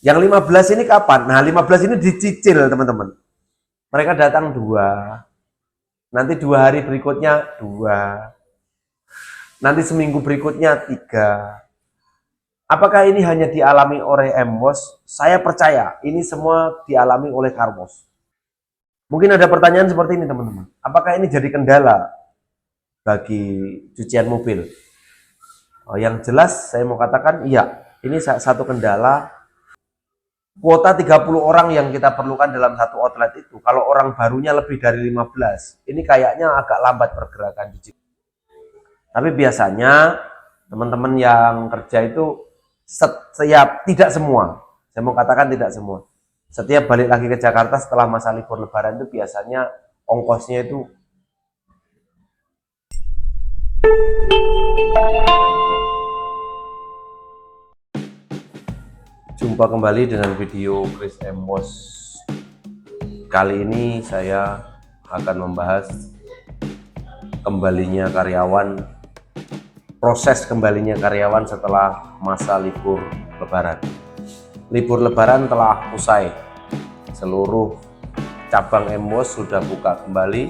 Yang 15 ini kapan? Nah, 15 ini dicicil, teman-teman. Mereka datang 2, nanti 2 hari berikutnya 2, nanti seminggu berikutnya 3. Apakah ini hanya dialami oleh Embos? Saya percaya ini semua dialami oleh Carmos. Mungkin ada pertanyaan seperti ini, teman-teman. Apakah ini jadi kendala bagi cucian mobil? Yang jelas saya mau katakan iya, ini satu kendala. Kuota 30 orang yang kita perlukan dalam satu outlet itu, kalau orang barunya lebih dari 15, ini kayaknya agak lambat pergerakan cuci. Tapi biasanya teman-teman yang kerja itu setiap, tidak semua, saya mau katakan tidak semua, setiap balik lagi ke Jakarta setelah masa libur lebaran itu biasanya ongkosnya itu jumpa kembali dengan video Chris Embos. Kali ini saya akan membahas kembalinya karyawan, proses kembalinya karyawan setelah masa libur lebaran. Libur lebaran telah usai, seluruh cabang Embos sudah buka kembali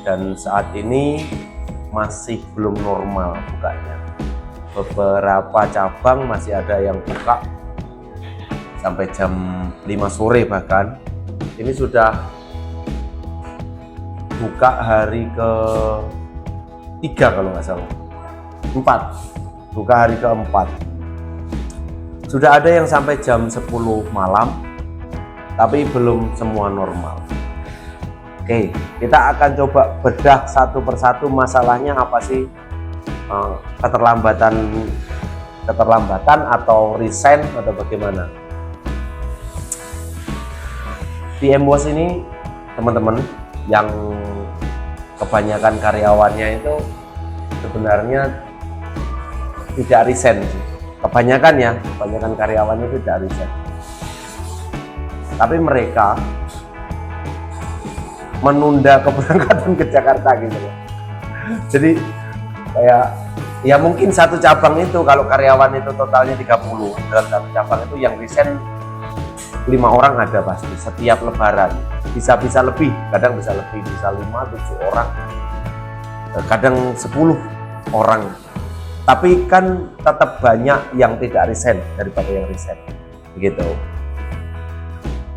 dan saat ini masih belum normal bukanya. Beberapa cabang masih ada yang buka sampai jam 5 sore bahkan. Ini sudah buka hari ke-3 kalau nggak salah, 4, buka hari ke-4. Sudah ada yang sampai jam 10 malam, tapi belum semua normal. Oke, kita akan coba bedah satu persatu masalahnya apa sih, keterlambatan atau resign atau bagaimana. Di Embos ini teman-teman yang kebanyakan karyawannya itu sebenarnya tidak resign sih. Kebanyakan karyawannya tidak resign. Tapi mereka menunda keberangkatan ke Jakarta gitu loh. Jadi kayak ya mungkin satu cabang itu kalau karyawan itu totalnya 30, dalam satu cabang itu yang resign 5 orang ada pasti setiap lebaran. Bisa lebih, kadang bisa lebih, bisa 5-7 orang, kadang 10 orang. Tapi kan tetap banyak yang tidak resign daripada yang resign begitu.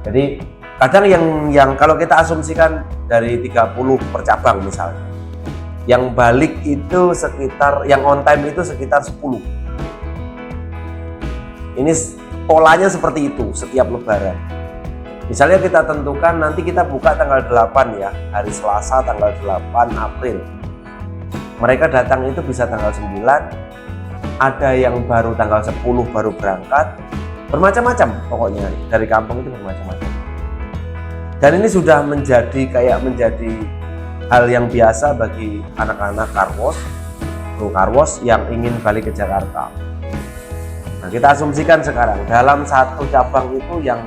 Jadi kadang yang kalau kita asumsikan dari 30 per cabang misalnya, yang balik itu sekitar, yang on time itu sekitar 10. Ini polanya seperti itu setiap lebaran. Misalnya kita tentukan nanti kita buka tanggal 8 ya, hari Selasa tanggal 8 April. Mereka datang itu bisa tanggal 9, ada yang baru tanggal 10 baru berangkat, bermacam-macam pokoknya dari kampung itu bermacam-macam. Dan ini sudah menjadi hal yang biasa bagi anak-anak kru karwos yang ingin balik ke Jakarta. Nah, kita asumsikan sekarang dalam satu cabang itu yang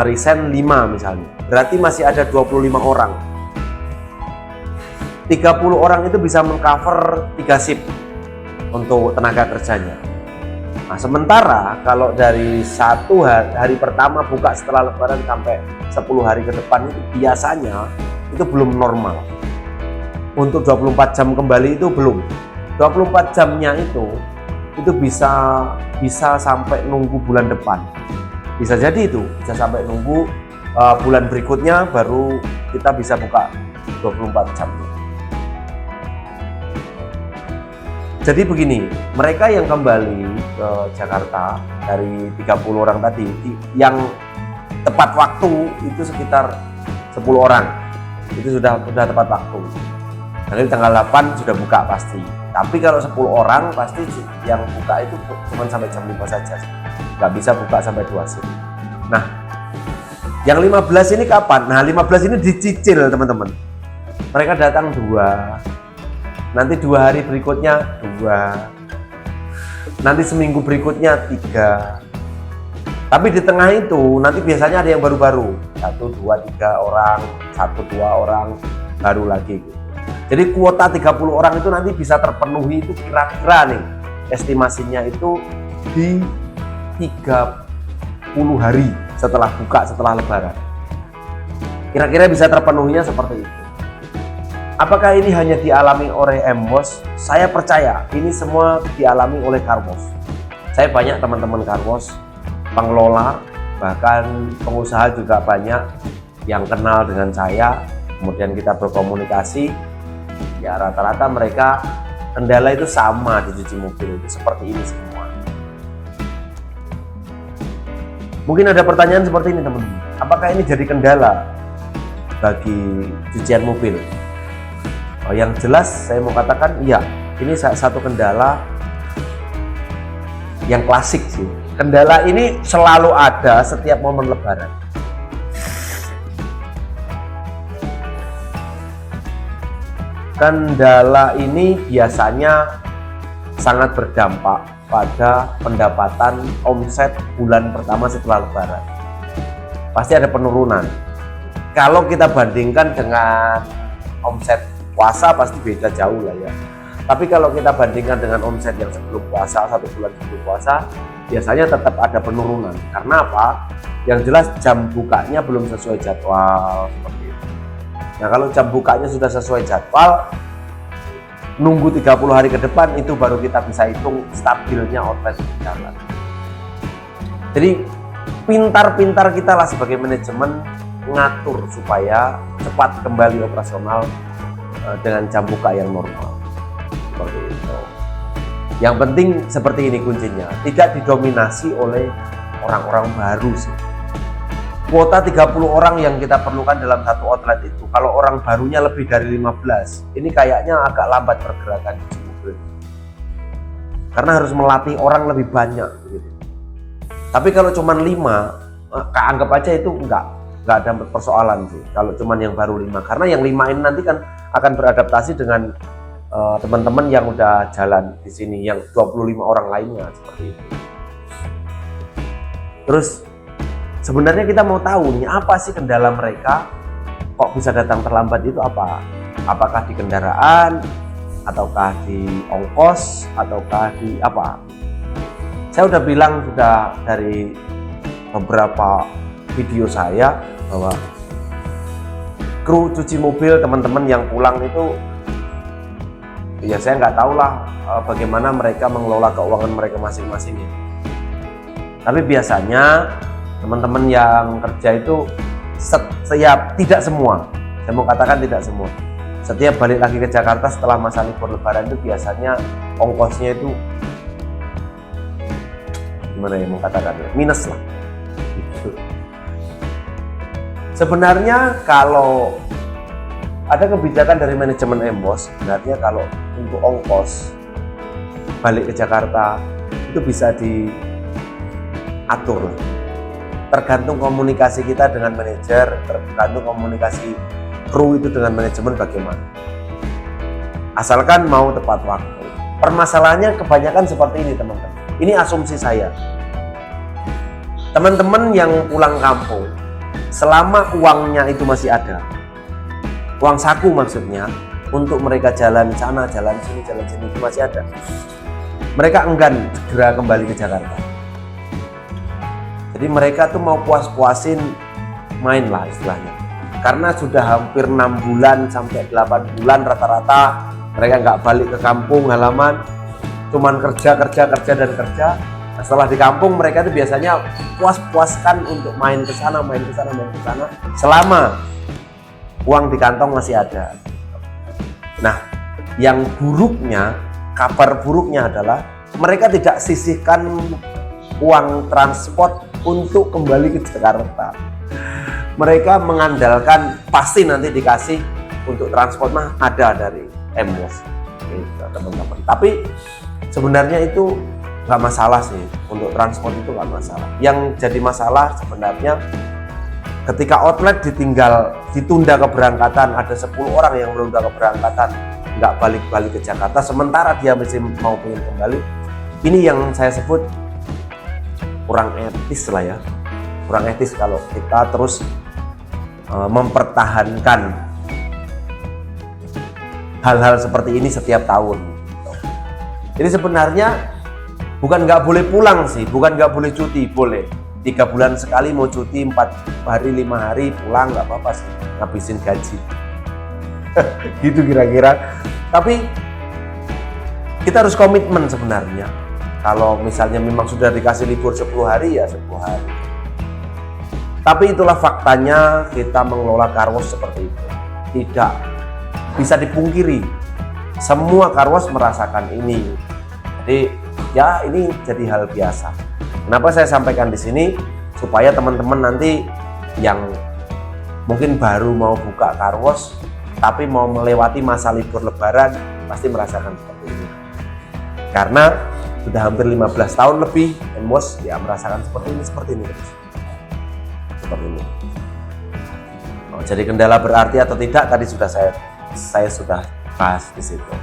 resign 5 misalnya, berarti masih ada 25 orang. 30 orang itu bisa mengcover 3 shift untuk tenaga kerjanya. Nah, sementara kalau dari satu hari pertama buka setelah lebaran sampai 10 hari ke depan itu biasanya itu belum normal. Untuk 24 jam kembali itu belum. 24 jamnya itu bisa sampai nunggu bulan depan. Bisa jadi itu, bisa sampai nunggu bulan berikutnya baru kita bisa buka 24 jam. Jadi begini, mereka yang kembali ke Jakarta dari 30 orang tadi, yang tepat waktu itu sekitar 10 orang. Itu sudah tepat waktu. Nanti tanggal 8 sudah buka pasti. Tapi kalau 10 orang pasti yang buka itu cuma sampai jam 5 saja. Nggak bisa buka sampai 2 shift. Nah, yang 15 ini kapan? Nah, 15 ini dicicil teman-teman. Mereka datang 2, nanti 2 hari berikutnya 2, nanti seminggu berikutnya 3. Tapi di tengah itu nanti biasanya ada yang baru-baru, 1, 2, 3 orang, 1, 2 orang baru lagi. Jadi kuota 30 orang itu nanti bisa terpenuhi itu kira-kira nih estimasinya itu di hari setelah buka, setelah lebaran. Kira-kira bisa terpenuhinya seperti itu. Apakah ini hanya dialami oleh Embos? Saya percaya ini semua dialami oleh Carwash. Saya banyak teman-teman Carwash, pengelola, bahkan pengusaha juga banyak yang kenal dengan saya. Kemudian kita berkomunikasi, ya rata-rata mereka kendala itu sama di cuci mobil, itu seperti ini semua. Mungkin ada pertanyaan seperti ini teman-teman, apakah ini jadi kendala bagi cucian mobil? Yang jelas saya mau katakan iya, ini satu kendala yang klasik sih. Kendala ini selalu ada setiap momen lebaran. Kendala ini biasanya sangat berdampak pada pendapatan omset bulan pertama setelah lebaran. Pasti ada penurunan. Kalau kita bandingkan dengan omset puasa pasti beda jauh lah ya. Tapi kalau kita bandingkan dengan omset yang sebelum puasa, 1 bulan sebelum puasa, biasanya tetap ada penurunan. Karena apa? Yang jelas jam bukanya belum sesuai jadwal seperti itu. Nah, kalau jam bukanya sudah sesuai jadwal, nunggu 30 hari ke depan itu baru kita bisa hitung stabilnya outlet berjalan. Jadi pintar-pintar kita lah sebagai manajemen ngatur supaya cepat kembali operasional dengan jam buka yang normal. Seperti itu. Yang penting seperti ini kuncinya, tidak didominasi oleh orang-orang baru sih. Kuota 30 orang yang kita perlukan dalam satu outlet itu, kalau orang barunya lebih dari 15, ini kayaknya agak lambat pergerakan cuci mobil. Karena harus melatih orang lebih banyak gitu. Tapi kalau cuma 5, anggap aja itu enggak ada persoalan sih. Kalau cuma yang baru 5, karena yang 5 ini nanti kan akan beradaptasi dengan teman-teman yang udah jalan di sini, yang 25 orang lainnya seperti itu. Terus sebenarnya kita mau tahu nih, apa sih kendala mereka kok bisa datang terlambat itu apa? Apakah di kendaraan, ataukah di ongkos, ataukah di apa? Saya udah bilang sudah dari beberapa video saya bahwa kru cuci mobil teman-teman yang pulang itu, ya saya nggak tahu lah bagaimana mereka mengelola keuangan mereka masing-masing ya. Tapi biasanya teman-teman yang kerja itu setiap, tidak semua, saya mau katakan tidak semua, setiap balik lagi ke Jakarta setelah masa libur lebaran itu biasanya ongkosnya itu gimana ya mau katakan, minus lah gitu. Sebenarnya kalau ada kebijakan dari manajemen Embos, sebenarnya kalau untuk ongkos balik ke Jakarta itu bisa diatur lah. Tergantung komunikasi kita dengan manajer, tergantung komunikasi kru itu dengan manajemen bagaimana. Asalkan mau tepat waktu. Permasalahannya kebanyakan seperti ini teman-teman. Ini asumsi saya. Teman-teman yang pulang kampung, selama uangnya itu masih ada, uang saku maksudnya, untuk mereka jalan sana, jalan sini itu masih ada. Mereka enggan segera kembali ke Jakarta. Jadi mereka tuh mau puas-puasin main lah istilahnya. Karena sudah hampir 6 bulan sampai 8 bulan rata-rata mereka nggak balik ke kampung halaman, cuman kerja. Nah, setelah di kampung mereka tuh biasanya puas-puaskan untuk main ke sana, selama uang di kantong masih ada. Nah, yang buruknya, kabar buruknya adalah mereka tidak sisihkan uang transport untuk kembali ke Jakarta. Mereka mengandalkan pasti nanti dikasih untuk transport mah ada dari Embos, gitu, teman-teman. Tapi sebenarnya itu nggak masalah sih, untuk transport itu nggak masalah. Yang jadi masalah sebenarnya ketika outlet ditunda keberangkatan, ada 10 orang yang menunda keberangkatan, nggak balik-balik ke Jakarta, sementara dia masih mau pengen kembali. Ini yang saya sebut kurang etis lah ya, kurang etis kalau kita terus mempertahankan hal-hal seperti ini setiap tahun. Jadi sebenarnya bukan nggak boleh pulang sih, bukan nggak boleh cuti, boleh. 3 bulan sekali mau cuti 4 hari 5 hari pulang nggak apa-apa sih, ngabisin gaji. Gitu kira-kira. Tapi kita harus komitmen sebenarnya. Kalau misalnya memang sudah dikasih libur 10 hari ya 10 hari. Tapi itulah faktanya kita mengelola car wash seperti itu. Tidak bisa dipungkiri. Semua car wash merasakan ini. Jadi ya ini jadi hal biasa. Kenapa saya sampaikan di sini? Supaya teman-teman nanti yang mungkin baru mau buka car wash tapi mau melewati masa libur lebaran pasti merasakan seperti ini. Karena sudah hampir 15 tahun lebih Emos ya merasakan seperti ini terus. Seperti ini. Oh, jadi kendala berarti atau tidak tadi sudah saya sudah bahas di situ.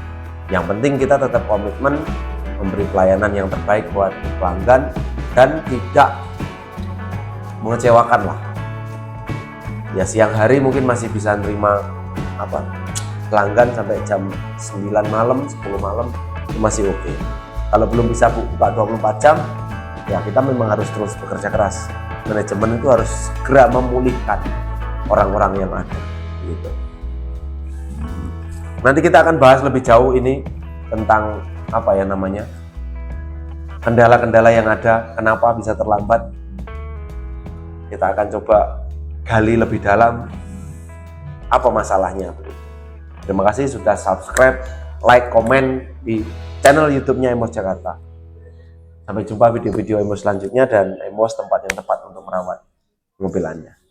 Yang penting kita tetap komitmen memberi pelayanan yang terbaik buat pelanggan dan tidak mengecewakan lah. Ya siang hari mungkin masih bisa nerima pelanggan sampai jam 9 malam, 10 malam itu masih oke. Kalau belum bisa buka 24 jam ya kita memang harus terus bekerja keras. Manajemen itu harus segera memulihkan orang-orang yang ada gitu. Nanti kita akan bahas lebih jauh ini tentang kendala-kendala yang ada, kenapa bisa terlambat. Kita akan coba gali lebih dalam apa masalahnya. Terima kasih sudah subscribe, like, komen di channel YouTube-nya Emos Jakarta. Sampai jumpa video-video Emos selanjutnya dan Emos tempat yang tepat untuk merawat mobil Anda.